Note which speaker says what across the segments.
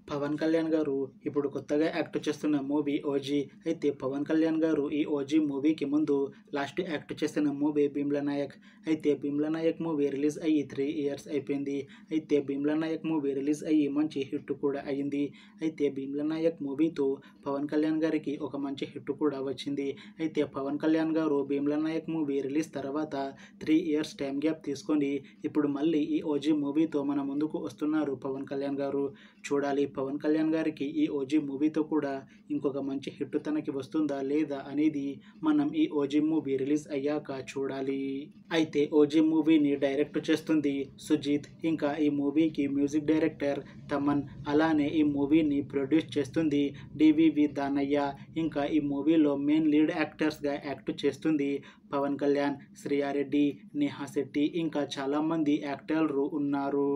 Speaker 1: పవన్ కళ్యాణ్ గారు ఇప్పుడు కొత్తగా యాక్ట్ చేస్తున్న మూవీ ఓజీ. అయితే పవన్ కళ్యాణ్ గారు ఈ ఓజీ మూవీకి ముందు లాస్ట్ యాక్ట్ చేసిన మూవీ భీమ్లా నాయక్. అయితే భీమ్లా నాయక్ మూవీ రిలీజ్ అయ్యి 3 years అయిపోయింది. అయితే భీమ్లా నాయక్ మూవీ రిలీజ్ అయ్యి మంచి హిట్ కూడా అయ్యింది. అయితే భీమ్లా నాయక్ మూవీతో పవన్ కళ్యాణ్ గారికి ఒక మంచి హిట్ కూడా వచ్చింది. అయితే పవన్ కళ్యాణ్ గారు భీమ్లా నాయక్ మూవీ రిలీజ్ తర్వాత 3 years టైం గ్యాప్ తీసుకొని ఇప్పుడు మళ్ళీ ఈ ఓజీ మూవీతో మన ముందుకు వస్తున్నారు పవన్ కళ్యాణ్ గారు. చూడాలి పవన్ కళ్యాణ్ గారికి ఈ ఓజీ మూవీతో కూడా ఇంకొక మంచి హిట్ తనకి వస్తుందా లేదా అనేది మనం ఈ ఓజీ మూవీ రిలీజ్ అయ్యాక చూడాలి. అయితే ఓజీ మూవీని డైరెక్ట్ చేస్తుంది సుజీత్. ఇంకా ఈ మూవీకి మ్యూజిక్ డైరెక్టర్ తమన్. అలానే ఈ మూవీని ప్రొడ్యూస్ చేస్తుంది డివివి దానయ్య. ఇంకా ఈ మూవీలో మెయిన్ లీడ్ యాక్టర్స్గా యాక్ట్ చేస్తుంది పవన్ కళ్యాణ్, శ్రియారెడ్డి, నేహా శెట్టి ఇంకా చాలామంది యాక్టర్లు ఉన్నారు.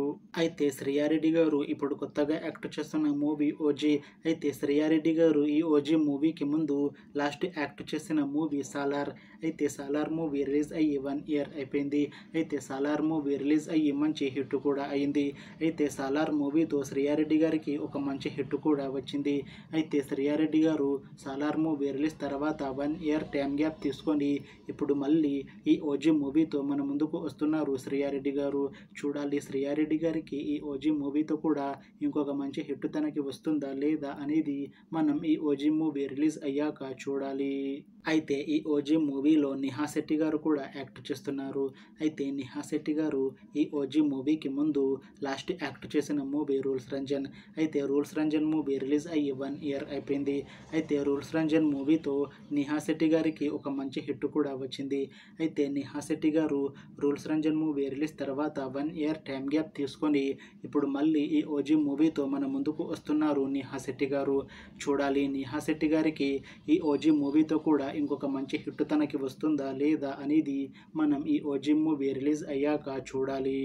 Speaker 1: అయితే శ్రియారెడ్డి గారు ఇప్పుడు కొత్తగా యాక్ట్ చేస్తున్న మూవీ ఓజీ. అయితే శ్రియారెడ్డి గారు ఈ ఓజీ మూవీకి ముందు లాస్ట్ యాక్ట్ చేసిన మూవీ సాలార్. అయితే సాలార్ మూవీ రిలీజ్ అయ్యి 1 year అయిపోయింది. అయితే సాలార్ మూవీ రిలీజ్ అయ్యి మంచి హిట్ కూడా అయింది. అయితే సాలార్ మూవీతో శ్రియారెడ్డి గారికి ఒక మంచి హిట్ కూడా వచ్చింది. అయితే శ్రియారెడ్డి గారు సాలార్ మూవీ రిలీజ్ తర్వాత 1 year టైం గ్యాప్ తీసుకొని ఇప్పుడు మళ్ళీ ఈ ఓజీ మూవీతో మన ముందుకు వస్తున్నారు శ్రియారెడ్డి గారు. చూడాలి శ్రియారెడ్డి గారికి ఈ ఓజీ మూవీతో కూడా ఇంకొక మంచి హిట్ తనకి వస్తుందా లేదా అనేది మనం ఈ ఓజీ మూవీ రిలీజ్ అయ్యాక చూడాలి. అయితే ఈ ఓజీ మూవీలో నేహా శెట్టి గారు కూడా యాక్ట్ చేస్తున్నారు. అయితే నేహా శెట్టి గారు ఈ ఓజీ మూవీకి ముందు లాస్ట్ యాక్ట్ చేసిన మూవీ రూల్స్ రంజన్. అయితే రూల్స్ రంజన్ మూవీ రిలీజ్ అయ్యి 1 year అయిపోయింది. అయితే రూల్స్ రంజన్ మూవీతో నేహా శెట్టి గారికి ఒక మంచి హిట్ కూడా వచ్చింది. అయితే నేహా శెట్టి గారు రూల్స్ రంజన్ మూవీ రిలీజ్ తర్వాత 1 year టైం గ్యాప్ తీసుకొని ఇప్పుడు మళ్ళీ ఈ ఓజీ మూవీతో మన ముందుకు వస్తున్నారు నేహా శెట్టి గారు. చూడాలి నేహా శెట్టి గారికి ఈ ఓజీ మూవీతో కూడా ఇంకొక మంచి హిట్ తనకి వస్తుందా లేదా అనేది మనం ఈ ఓజీ మూవీ రిలీజ్ అయ్యాక చూడాలి.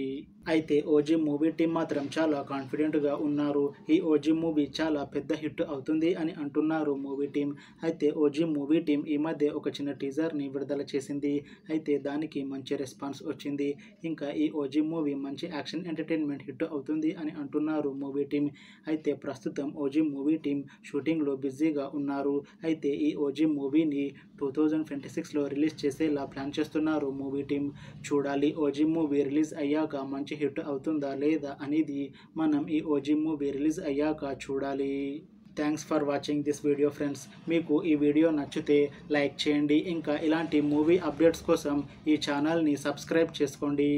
Speaker 1: అయితే ఓజీ మూవీ టీం మాత్రం చాలా కాన్ఫిడెంట్గా ఉన్నారు. ఈ ఓజీ మూవీ చాలా పెద్ద హిట్ అవుతుంది అని అంటున్నారు మూవీ టీం. అయితే ఓజీ మూవీ టీం ఈ మధ్య ఒక చిన్న టీజర్ని విడుదల చేసింది. అయితే దానికి మంచి రెస్పాన్స్ వచ్చింది. ఇంకా ఈ ఓజీ మూవీ మంచి యాక్షన్ ఎంటర్టైన్మెంట్ హిట్ అవుతుంది అని అంటున్నారు మూవీ టీం. అయితే ప్రస్తుతం ఓజీ మూవీ టీం షూటింగ్లో బిజీగా ఉన్నారు. అయితే ఈ ఓజీ మూవీని 2026లో రిలీజ్ చేసేలా ప్లాన్ చేస్తున్నారు మూవీ టీం. చూడాలి ఓజీ మూవీ రిలీజ్ అయ్యాక మంచి హిట్ అవుతుందా లేదా అనేది మనం ఈ ఓజీ మూవీ రిలీజ్ అయ్యాక చూడాలి. Thanks for watching this video friends. మీకు ఈ వీడియో నచ్చితే లైక్ చేయండి. ఇంకా ఇలాంటి మూవీ అప్డేట్స్ కోసం ఈ ఛానల్ని సబ్స్క్రైబ్ చేసుకోండి.